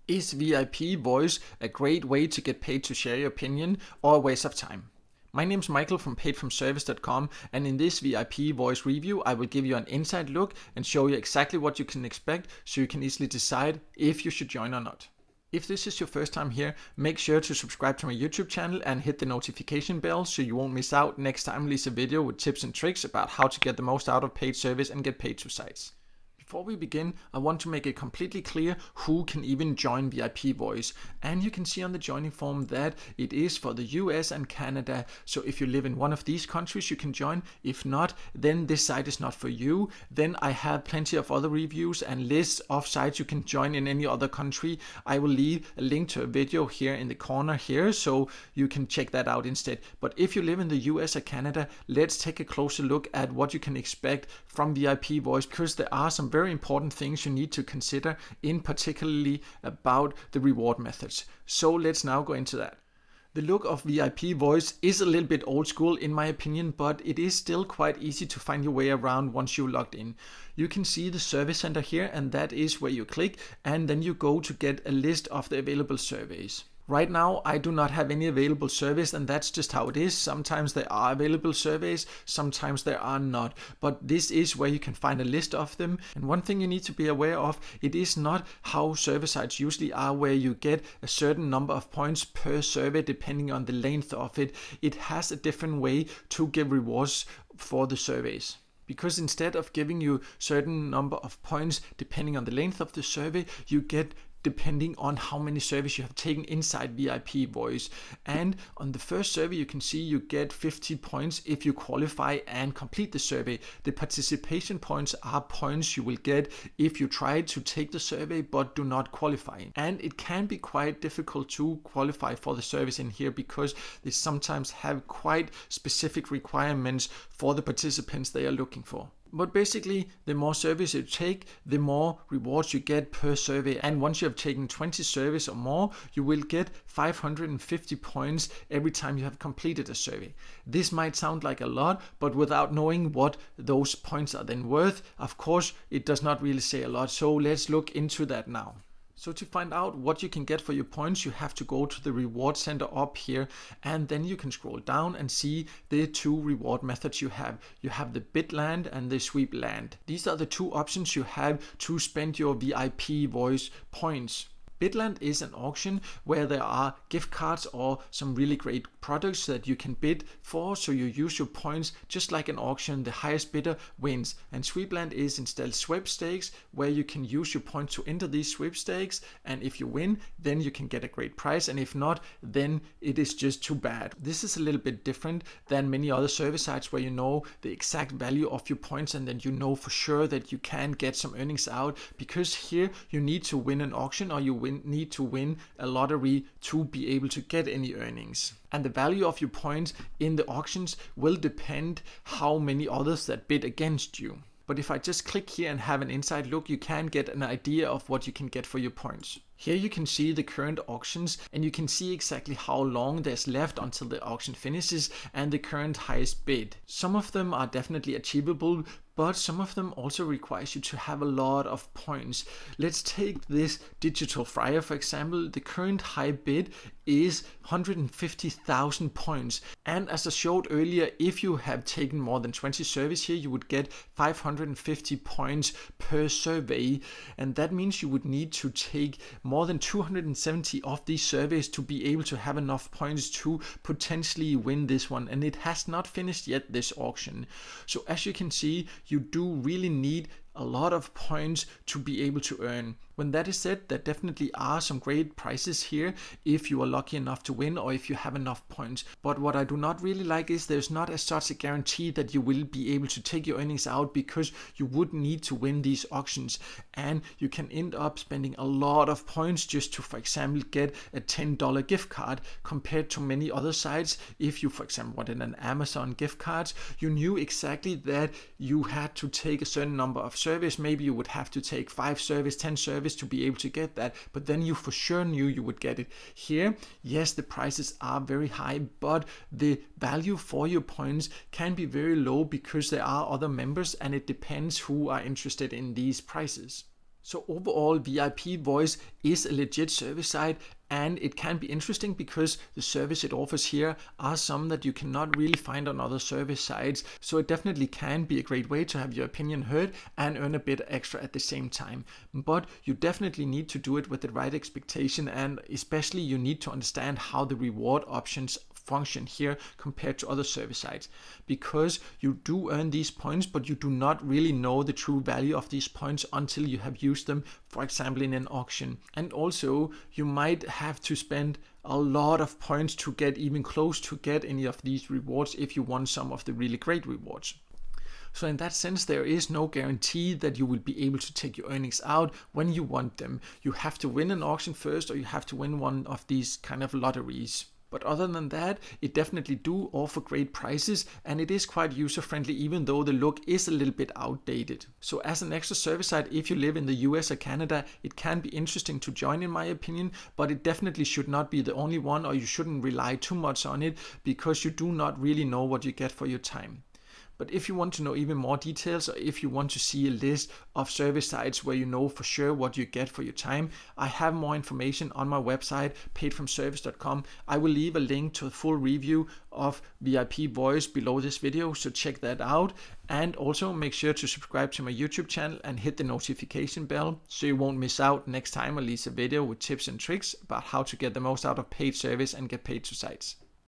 Is VIP voice a great way to get paid to share your opinion or a waste of time? My name is Michael from paidfromservice.com, and in this VIP voice review I will give you an inside look and show you exactly what you can expect so you can easily decide if you should join or not. If this is your first time here, make sure to subscribe to my YouTube channel and hit the notification bell so you won't miss out next time I release a video with tips and tricks about how to get the most out of paid service and get paid to sites. Before we begin, I want to make it completely clear who can even join VIP Voice. And you can see on the joining form that it is for the US and Canada. So if you live in one of these countries, you can join. If not, then this site is not for you. Then I have plenty of other reviews and lists of sites you can join in any other country. I will leave a link to a video here in the corner here so you can check that out instead. But if you live in the US or Canada, let's take a closer look at what you can expect from VIP Voice, because there are some very important things you need to consider, in particularly about the reward methods. So let's now go into that. The look of VIP Voice is a little bit old school in my opinion, but it is still quite easy to find your way around once you're logged in. You can see the service center here, and that is where you click, and then you go to get a list of the available surveys. Right now, I do not have any available surveys, and that's just how it is. Sometimes there are available surveys, sometimes there are not. But this is where you can find a list of them. And one thing you need to be aware of, it is not how survey sites usually are, where you get a certain number of points per survey depending on the length of it. It has a different way to give rewards for the surveys. Because instead of giving you certain number of points depending on the length of the survey, you get depending on how many surveys you have taken inside VIP Voice. And on the first survey, you can see you get 50 points if you qualify and complete the survey. The participation points are points you will get if you try to take the survey but do not qualify. And it can be quite difficult to qualify for the service in here, because they sometimes have quite specific requirements for the participants they are looking for. But basically, the more surveys you take, the more rewards you get per survey. And once you have taken 20 surveys or more, you will get 550 points every time you have completed a survey. This might sound like a lot, but without knowing what those points are then worth, of course, it does not really say a lot. So let's look into that now. So to find out what you can get for your points, you have to go to the reward center up here, and then you can scroll down and see the two reward methods you have. You have the bid land and the sweep land. These are the two options you have to spend your VIP Voice points. Bidland is an auction where there are gift cards or some really great products that you can bid for, so you use your points just like an auction. The highest bidder wins. And Sweepland is instead sweepstakes, where you can use your points to enter these sweepstakes, and if you win, then you can get a great prize, and if not, then it is just too bad. This is a little bit different than many other service sites where you know the exact value of your points, and then you know for sure that you can get some earnings out, because here you need to win an auction, or you need to win a lottery to be able to get any earnings. And the value of your points in the auctions will depend how many others that bid against you. But if I just click here and have an inside look, you can get an idea of what you can get for your points. Here you can see the current auctions, and you can see exactly how long there's left until the auction finishes and the current highest bid. Some of them are definitely achievable, but some of them also requires you to have a lot of points. Let's take this digital fryer for example. The current high bid is 150,000 points, and as I showed earlier, if you have taken more than 20 surveys here, you would get 550 points per survey, and that means you would need to take more than 270 of these surveys to be able to have enough points to potentially win this one. And it has not finished yet, this auction. So as you can see, you do really need a lot of points to be able to earn. When that is said, there definitely are some great prizes here if you are lucky enough to win, or if you have enough points. But what I do not really like is there's not as such a guarantee that you will be able to take your earnings out, because you would need to win these auctions, and you can end up spending a lot of points just to, for example, get a $10 gift card, compared to many other sites. If you, for example, wanted an Amazon gift card, you knew exactly that you had to take a certain number of surveys. Maybe you would have to take 5 surveys, 10 surveys to be able to get that, but then you for sure knew you would get it. Here, yes, the prices are very high, but the value for your points can be very low, because there are other members and it depends who are interested in these prices. So overall, VIP Voice is a legit service site, and it can be interesting because the service it offers here are some that you cannot really find on other service sites. So it definitely can be a great way to have your opinion heard and earn a bit extra at the same time. But you definitely need to do it with the right expectation, and especially you need to understand how the reward options function here compared to other service sites, because you do earn these points, but you do not really know the true value of these points until you have used them, for example in an auction. And also you might have to spend a lot of points to get even close to get any of these rewards if you want some of the really great rewards. So in that sense, there is no guarantee that you will be able to take your earnings out when you want them. You have to win an auction first, or you have to win one of these kind of lotteries. But other than that, it definitely do offer great prices, and it is quite user friendly, even though the look is a little bit outdated. So as an extra service site, if you live in the US or Canada, it can be interesting to join in my opinion, but it definitely should not be the only one, or you shouldn't rely too much on it, because you do not really know what you get for your time. But if you want to know even more details, or if you want to see a list of service sites where you know for sure what you get for your time, I have more information on my website, paidfromservice.com. I will leave a link to a full review of VIP Voice below this video, so check that out. And also make sure to subscribe to my YouTube channel and hit the notification bell so you won't miss out next time I release a video with tips and tricks about how to get the most out of paid service and get paid to sites.